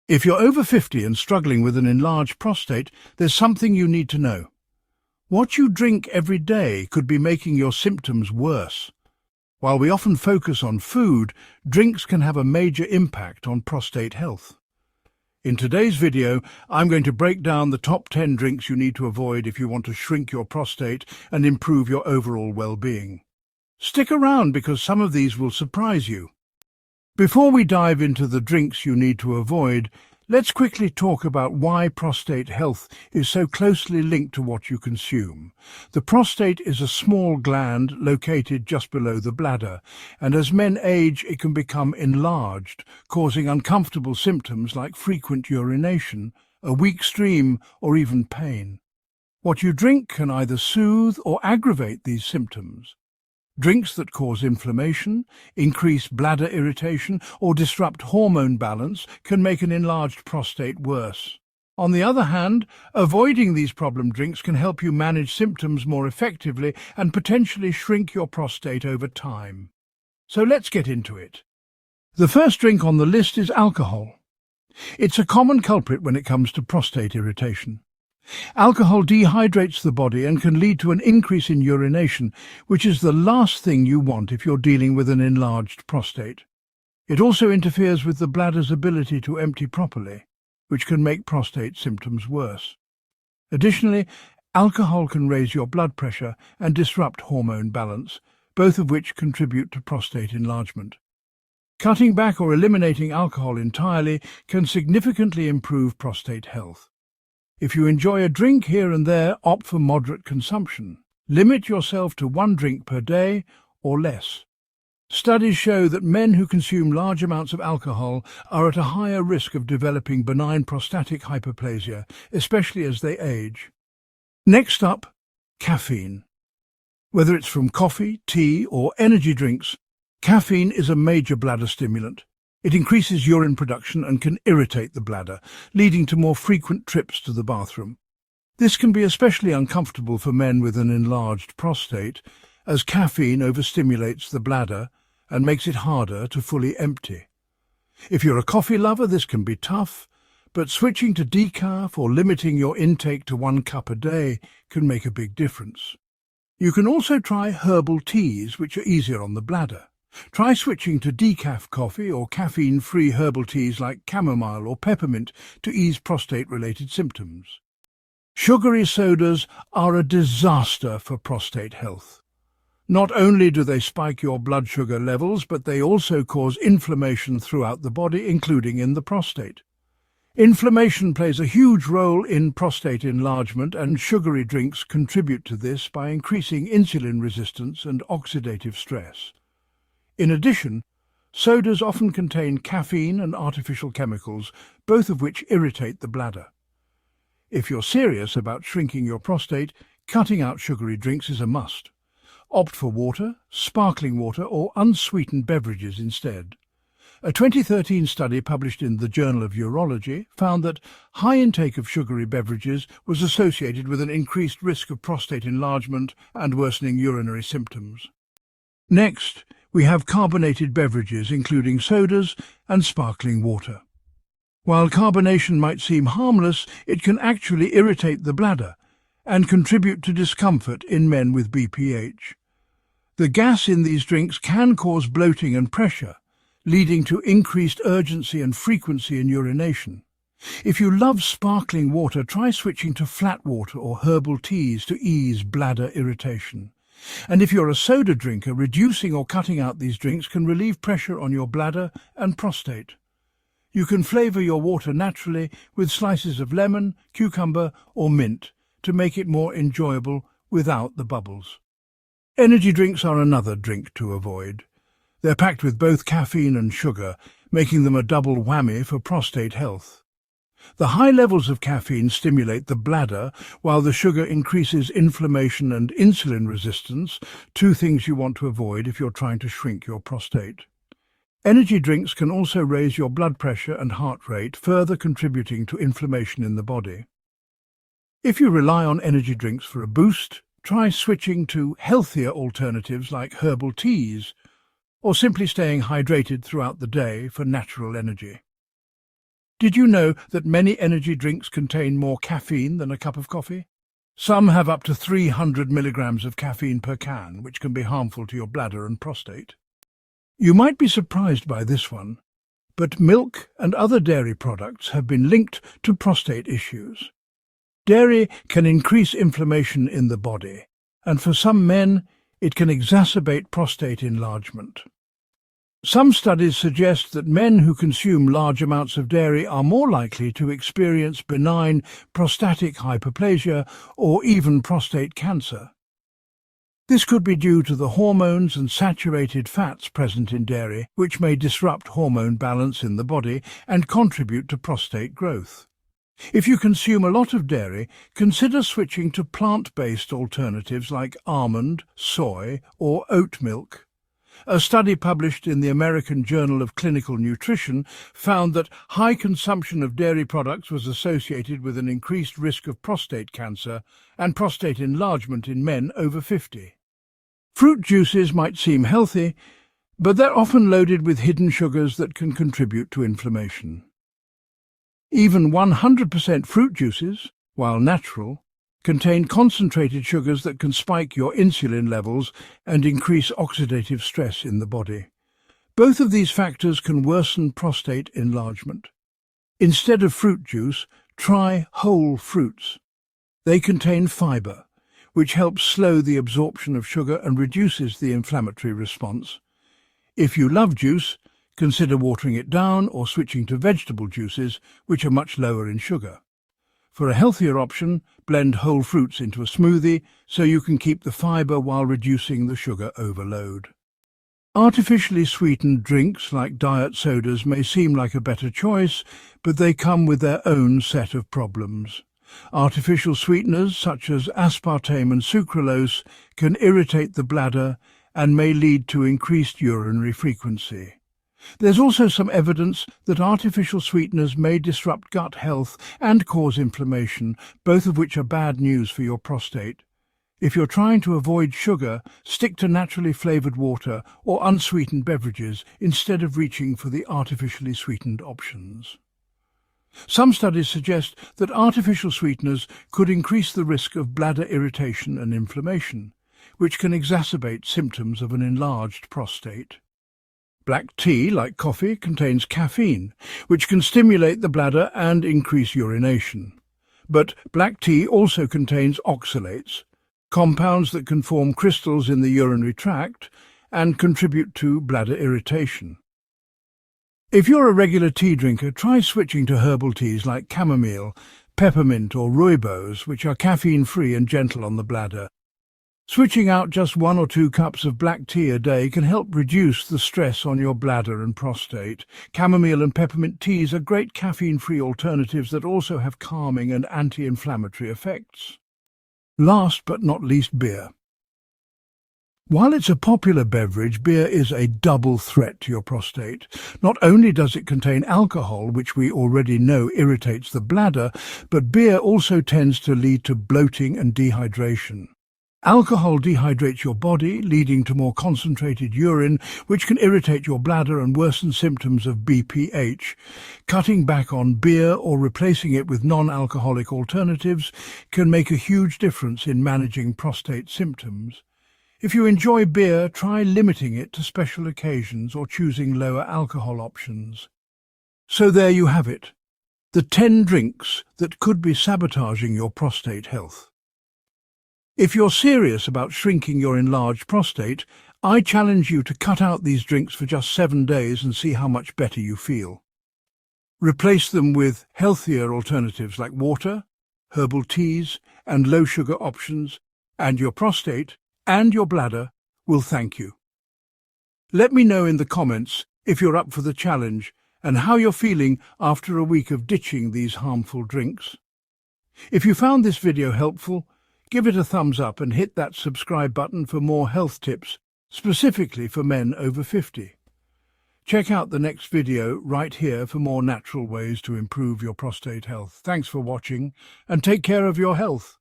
If you're over 50 and struggling with an enlarged prostate, there's something you need to know. What you drink every day could be making your symptoms worse. While we often focus on food, drinks can have a major impact on prostate health. In today's video, I'm going to break down the top 10 drinks you need to avoid if you want to shrink your prostate and improve your overall well-being. Stick around because some of these will surprise you. Before we dive into the drinks you need to avoid, let's quickly talk about why prostate health is so closely linked to what you consume. The prostate is a small gland located just below the bladder, and as men age, it can become enlarged, causing uncomfortable symptoms like frequent urination, a weak stream, or even pain. What you drink can either soothe or aggravate these symptoms. Drinks that cause inflammation, increase bladder irritation, or disrupt hormone balance can make an enlarged prostate worse. On the other hand, avoiding these problem drinks can help you manage symptoms more effectively and potentially shrink your prostate over time. So let's get into it. The first drink on the list is alcohol. It's a common culprit when it comes to prostate irritation. Alcohol dehydrates the body and can lead to an increase in urination, which is the last thing you want if you're dealing with an enlarged prostate. It also interferes with the bladder's ability to empty properly, which can make prostate symptoms worse. Additionally, alcohol can raise your blood pressure and disrupt hormone balance, both of which contribute to prostate enlargement. Cutting back or eliminating alcohol entirely can significantly improve prostate health. If you enjoy a drink here and there, opt for moderate consumption. Limit yourself to 1 drink per day or less. Studies show that men who consume large amounts of alcohol are at a higher risk of developing benign prostatic hyperplasia, especially as they age. Next up, caffeine. Whether it's from coffee, tea, or energy drinks, caffeine is a major bladder stimulant. It increases urine production and can irritate the bladder, leading to more frequent trips to the bathroom. This can be especially uncomfortable for men with an enlarged prostate, as caffeine overstimulates the bladder and makes it harder to fully empty. If you're a coffee lover, this can be tough, but switching to decaf or limiting your intake to 1 cup a day can make a big difference. You can also try herbal teas, which are easier on the bladder. Try switching to decaf coffee or caffeine-free herbal teas like chamomile or peppermint to ease prostate-related symptoms. Sugary sodas are a disaster for prostate health. Not only do they spike your blood sugar levels, but they also cause inflammation throughout the body, including in the prostate. Inflammation plays a huge role in prostate enlargement, and sugary drinks contribute to this by increasing insulin resistance and oxidative stress. In addition, sodas often contain caffeine and artificial chemicals, both of which irritate the bladder. If you're serious about shrinking your prostate, cutting out sugary drinks is a must. Opt for water, sparkling water, or unsweetened beverages instead. A 2013 study published in the Journal of Urology found that high intake of sugary beverages was associated with an increased risk of prostate enlargement and worsening urinary symptoms. Next, we have carbonated beverages, including sodas and sparkling water. While carbonation might seem harmless, it can actually irritate the bladder and contribute to discomfort in men with BPH. The gas in these drinks can cause bloating and pressure, leading to increased urgency and frequency in urination. If you love sparkling water, try switching to flat water or herbal teas to ease bladder irritation. And if you're a soda drinker, reducing or cutting out these drinks can relieve pressure on your bladder and prostate. You can flavor your water naturally with slices of lemon, cucumber, or mint to make it more enjoyable without the bubbles. Energy drinks are another drink to avoid. They're packed with both caffeine and sugar, making them a double whammy for prostate health. The high levels of caffeine stimulate the bladder, while the sugar increases inflammation and insulin resistance, 2 things you want to avoid if you're trying to shrink your prostate. Energy drinks can also raise your blood pressure and heart rate, further contributing to inflammation in the body. If you rely on energy drinks for a boost, try switching to healthier alternatives like herbal teas, or simply staying hydrated throughout the day for natural energy. Did you know that many energy drinks contain more caffeine than a cup of coffee? Some have up to 300 milligrams of caffeine per can, which can be harmful to your bladder and prostate. You might be surprised by this one, but milk and other dairy products have been linked to prostate issues. Dairy can increase inflammation in the body, and for some men, it can exacerbate prostate enlargement. Some studies suggest that men who consume large amounts of dairy are more likely to experience benign prostatic hyperplasia or even prostate cancer. This could be due to the hormones and saturated fats present in dairy, which may disrupt hormone balance in the body and contribute to prostate growth. If you consume a lot of dairy, consider switching to plant-based alternatives like almond, soy, or oat milk. A study published in the American Journal of Clinical Nutrition found that high consumption of dairy products was associated with an increased risk of prostate cancer and prostate enlargement in men over 50. Fruit juices might seem healthy, but they're often loaded with hidden sugars that can contribute to inflammation. Even 100% fruit juices, while natural, contain concentrated sugars that can spike your insulin levels and increase oxidative stress in the body. Both of these factors can worsen prostate enlargement. Instead of fruit juice, try whole fruits. They contain fiber, which helps slow the absorption of sugar and reduces the inflammatory response. If you love juice, consider watering it down or switching to vegetable juices, which are much lower in sugar. For a healthier option, blend whole fruits into a smoothie so you can keep the fiber while reducing the sugar overload. Artificially sweetened drinks like diet sodas may seem like a better choice, but they come with their own set of problems. Artificial sweeteners such as aspartame and sucralose can irritate the bladder and may lead to increased urinary frequency. There's also some evidence that artificial sweeteners may disrupt gut health and cause inflammation, both of which are bad news for your prostate. If you're trying to avoid sugar, stick to naturally flavored water or unsweetened beverages instead of reaching for the artificially sweetened options. Some studies suggest that artificial sweeteners could increase the risk of bladder irritation and inflammation, which can exacerbate symptoms of an enlarged prostate. Black tea, like coffee, contains caffeine, which can stimulate the bladder and increase urination. But black tea also contains oxalates, compounds that can form crystals in the urinary tract and contribute to bladder irritation. If you're a regular tea drinker, try switching to herbal teas like chamomile, peppermint or rooibos, which are caffeine-free and gentle on the bladder. Switching out just 1 or 2 cups of black tea a day can help reduce the stress on your bladder and prostate. Chamomile and peppermint teas are great caffeine-free alternatives that also have calming and anti-inflammatory effects. Last but not least, beer. While it's a popular beverage, beer is a double threat to your prostate. Not only does it contain alcohol, which we already know irritates the bladder, but beer also tends to lead to bloating and dehydration. Alcohol dehydrates your body, leading to more concentrated urine, which can irritate your bladder and worsen symptoms of BPH. Cutting back on beer or replacing it with non-alcoholic alternatives can make a huge difference in managing prostate symptoms. If you enjoy beer, try limiting it to special occasions or choosing lower alcohol options. So there you have it, the 10 drinks that could be sabotaging your prostate health. If you're serious about shrinking your enlarged prostate, I challenge you to cut out these drinks for just 7 days and see how much better you feel. Replace them with healthier alternatives like water, herbal teas, and low-sugar options, and your prostate and your bladder will thank you. Let me know in the comments if you're up for the challenge and how you're feeling after a week of ditching these harmful drinks. If you found this video helpful, give it a thumbs up and hit that subscribe button for more health tips, specifically for men over 50. Check out the next video right here for more natural ways to improve your prostate health. Thanks for watching and take care of your health.